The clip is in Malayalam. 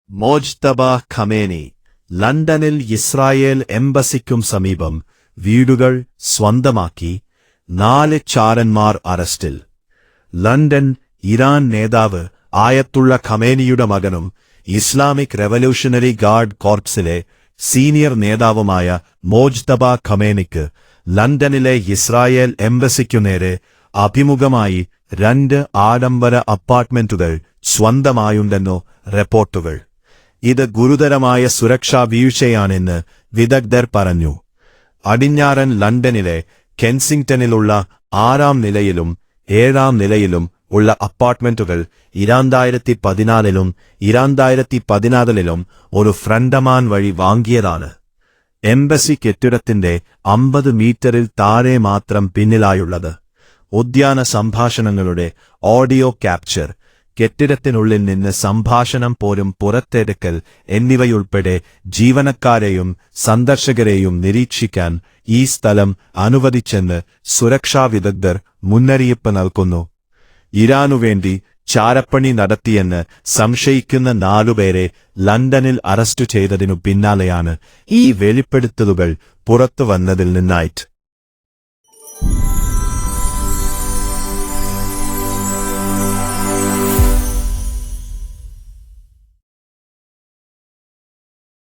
മോജ്തബ ഖമേനി ലണ്ടനിൽ ഇസ്രായേൽ എംബസിക്കും സമീപം വീടുകൾ സ്വന്തമാക്കി 4 ചാരന്മാർ അറസ്റ്റിൽ. ലണ്ടൻ ഇറാൻ നേതാവ് ആയത്തുള്ള ഖമേനിയുടെ മകനും ഇസ്ലാമിക് റെവല്യൂഷണറി ഗാർഡ് കോർപ്സിലെ സീനിയർ നേതാവുമായ മോജ്തബ ഖമേനിക്ക് ലണ്ടനിലെ ഇസ്രായേൽ എംബസിക്കുനേരെ അഭിമുഖമായി 2 ആഡംബര അപ്പാർട്ട്മെന്റുകൾ സ്വന്തമായുണ്ടെന്നു റിപ്പോർട്ടുകൾ. ഇത് ഗുരുതരമായ സുരക്ഷാ വീഴ്ചയാണെന്ന് വിദഗ്ധർ പറഞ്ഞു. പടിഞ്ഞാറൻ ലണ്ടനിലെ കെൻസിംഗ്ടണിലുള്ള 6-ാം നിലയിലും 7-ാം നിലയിലും ഉള്ള അപ്പാർട്ട്മെന്റുകൾ 2014-ലും 2016-ലും ഒരു ഫ്രണ്ടമാൻ വഴി വാങ്ങിയതാണ്. എംബസി കെട്ടിടത്തിന്റെ 50 മീറ്ററിൽ താഴെ മാത്രം പിന്നിലായുള്ളത്. ഉദ്യാന സംഭാഷണങ്ങളുടെ ഓഡിയോ ക്യാപ്ചർ, കെട്ടിടത്തിനുള്ളിൽ നിന്ന് സംഭാഷണം പോലും പുറത്തെടുക്കൽ എന്നിവയുൾപ്പെടെ ജീവനക്കാരെയും സന്ദർശകരെയും നിരീക്ഷിക്കാൻ ഈ സ്ഥലം അനുവദിച്ചെന്ന് സുരക്ഷാ വിദഗ്ധർ മുന്നറിയിപ്പ് നൽകുന്നു. ഇറാനുവേണ്ടി ചാരപ്പണി നടത്തിയെന്ന് സംശയിക്കുന്ന 4 പേരെ ലണ്ടനിൽ അറസ്റ്റ് ചെയ്തതിനു പിന്നാലെയാണ് ഈ വെളിപ്പെടുത്തലുകൾ പുറത്തുവന്നതിൽ നിന്നായിട്ട്